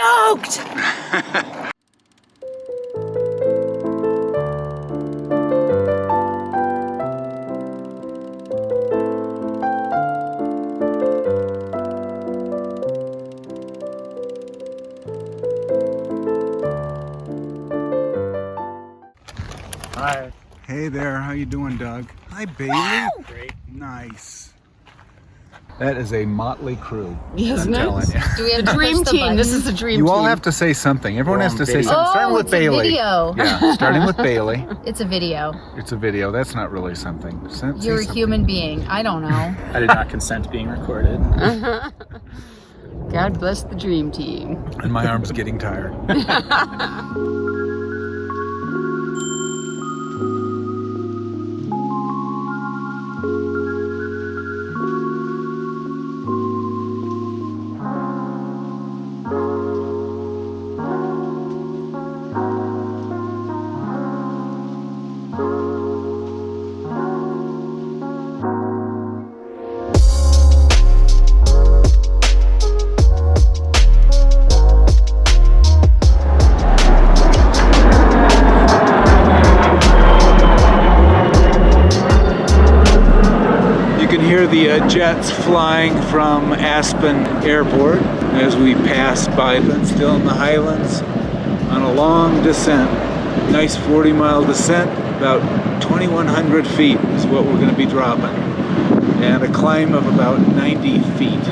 Stoked! Hi. Hey there, how you doing, Doug? Hi, Bailey. Woo! Great. Nice. That is a motley crew. Isn't I'm it? telling you. Do we have the dream team? This is the dream You team. all have to say something. Everyone We're has on to say video. something. Starting with it's a Bailey. video. Yeah, starting with Bailey. It's a video. It's a video. That's not really something. Say You're a something. human being. I don't know. I did not consent to being recorded. God bless the dream team. And my arm's getting tired. The jets flying from Aspen Airport as we pass by them, still in the Highlands on a long descent. Nice 40-mile descent, about 2,100 feet is what we're going to be dropping, and a climb of about 90 feet,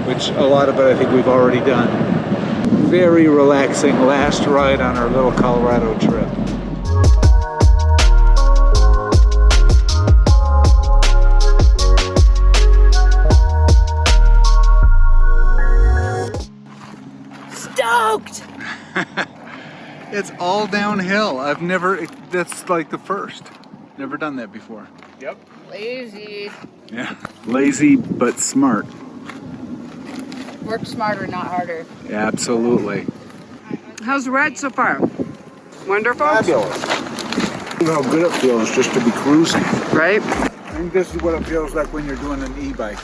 which a lot of it I think we've already done. Very relaxing last ride on our little Colorado trip. Stoked! It's all downhill. That's like the first. Never done that before. Yep. Lazy. Yeah. Lazy but smart. Work smarter, not harder. Absolutely. How's the ride so far? Wonderful? Fabulous. You know how good it feels just to be cruising. Right? I think this is what it feels like when you're doing an e-bike.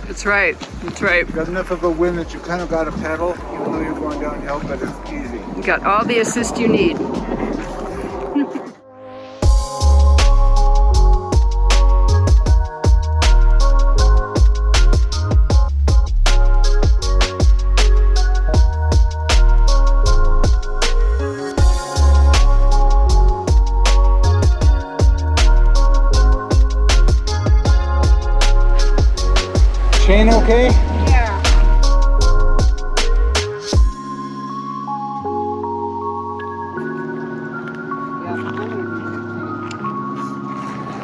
That's right. That's right. You've got enough of a wind that you kind of got to pedal, even though you're going downhill, but it's easy. You got all the assist you need. Chain okay? Yeah.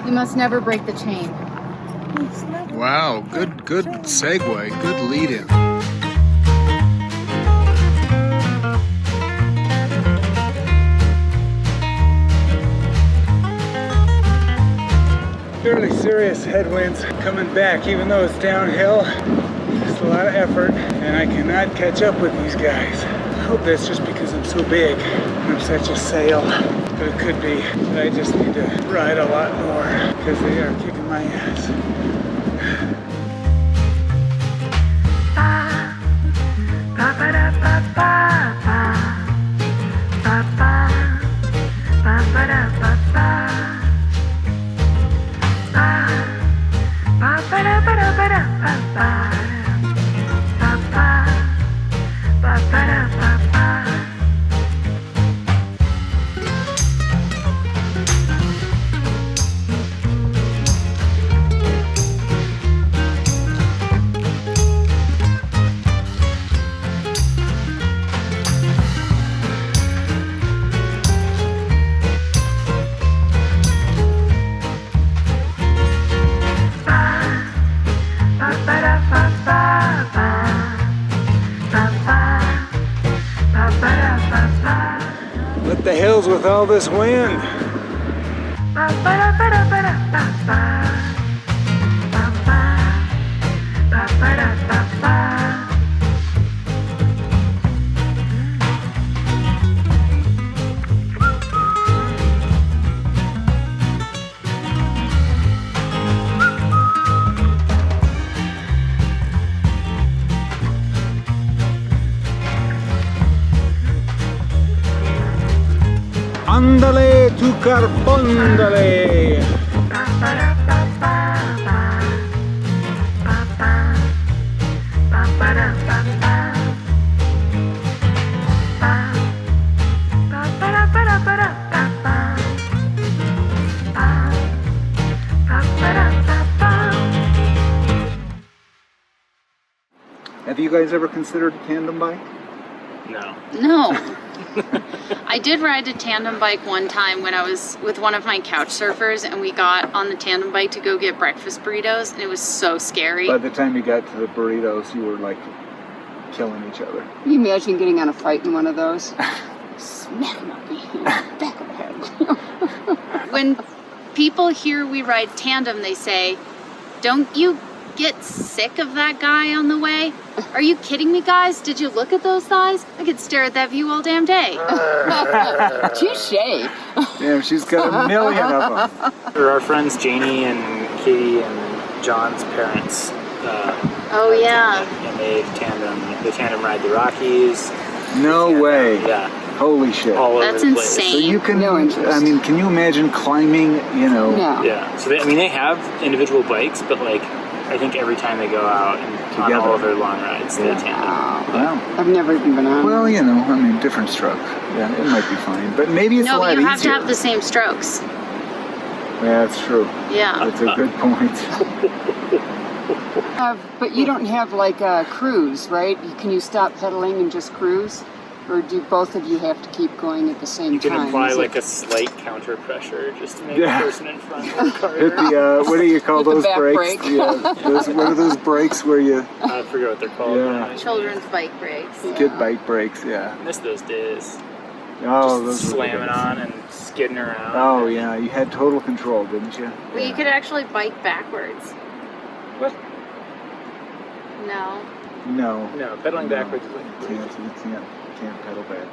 You must never break the chain. Wow, good segue, good lead in. Fairly serious headwinds coming back, even though it's downhill. It's a lot of effort, and I cannot catch up with these guys. I hope that's just because I'm so big and I'm such a sail, but it could be that I just need to ride a lot more because they are kicking my ass. What the hell's with all this wind? Andale tu carpondale. Have you guys ever considered a tandem bike? No. No. I did ride a tandem bike one time when I was with one of my couch surfers, and we got on the tandem bike to go get breakfast burritos, and it was so scary. By the time you got to the burritos, you were like killing each other. Can you imagine getting on a fight in one of those? Smack him up the back of the head. When people hear we ride tandem, they say, "Don't you get sick of that guy on the way? Are you kidding me, guys? Did you look at those thighs? I could stare at that view all damn day." Touche. Damn, she's got a million of them. Or our friends Janie and Katie and John's parents. Oh, yeah. And they tandem ride the Rockies. No way. Yeah. Holy shit. All over That's the place. insane. So you can, No interest. I mean, can you imagine climbing, you know? No. Yeah. So they have individual bikes, but like I think every time they go out and on Together. all of their long rides, they tandem. Wow. I've never even been on. Well, you know, I mean, different stroke. Yeah, it might be fine. But maybe it's a No, lot but you have to easier. have the same strokes. Yeah, that's true. Yeah. That's a good point. But you don't have like a cruise, right? Can you stop pedaling and just cruise? Or do both of you have to keep going at the same You can time? apply Is like it- a slight counter pressure just to make Yeah. the person in front of the car. Hit the, what do you call Hit the those back brakes? brake. Yeah, what are those brakes where you I forget what they're called. Yeah. Children's bike brakes. get bike brakes? Yeah. I miss those days. Oh, Just those were the slamming days. on and skidding around. Oh, yeah, you had total control, didn't you? Well, you could actually bike backwards. What? No. No. No, pedaling No. backwards is like You can't pedal back.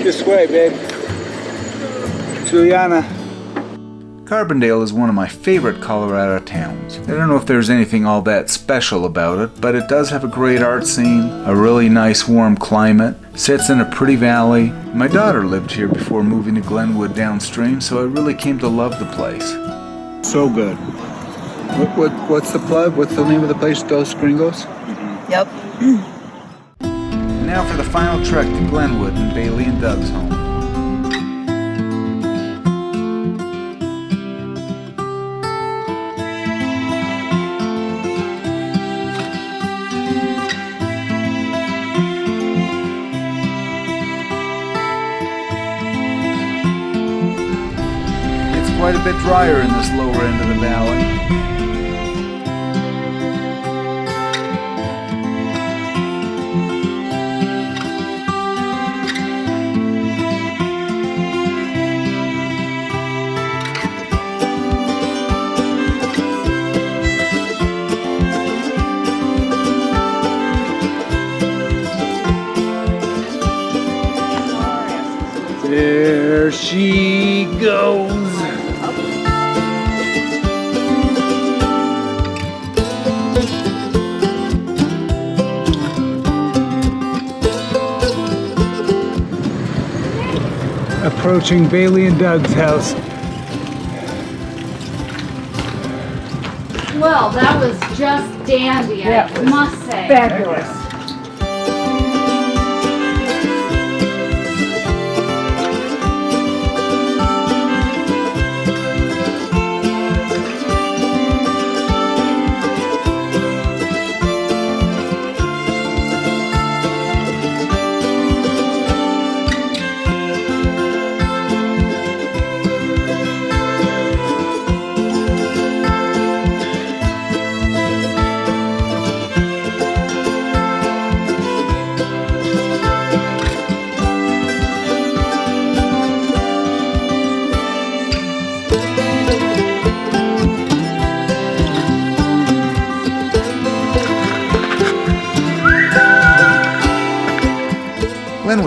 This way, babe. Julianna. Carbondale is one of my favorite Colorado towns. I don't know if there's anything all that special about it, but it does have a great art scene, a really nice warm climate, sits in a pretty valley. My daughter lived here before moving to Glenwood downstream, so I really came to love the place. So good. What's the plug? What's the name of the place? Dos Gringos? Yep. And now for the final trek to Glenwood and Bailey and Doug's home. It's quite a bit drier in this lower end of the valley. There she goes. Approaching Bailey and Doug's house. Well, that was just dandy, I must say. Fabulous.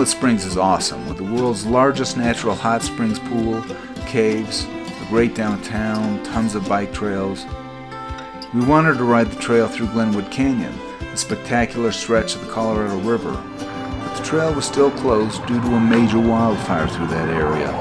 Glenwood Springs is awesome, with the world's largest natural hot springs pool, caves, a great downtown, tons of bike trails. We wanted to ride the trail through Glenwood Canyon, a spectacular stretch of the Colorado River, but the trail was still closed due to a major wildfire through that area.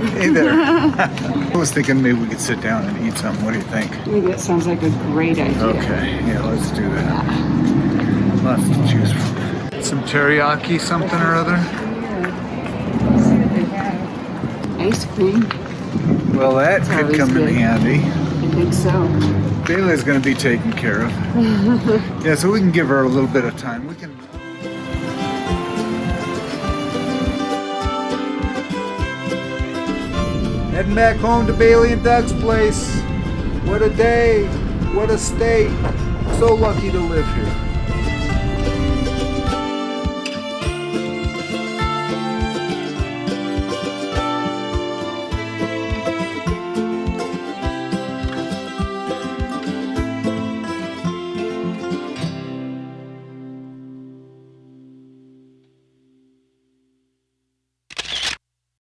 Hey there. I was thinking maybe we could sit down and eat something. What do you think? I think that sounds like a great idea. Okay, yeah, let's do that. Lots to choose from. Some teriyaki something or other? Ice cream. Well, that could always come in good. handy. I think so. Bayleigh's going to be taken care of. Yeah, so we can give her a little bit of time. We can. Heading back home to Bailey and Doug's place. What a day. What a state. So lucky to live here.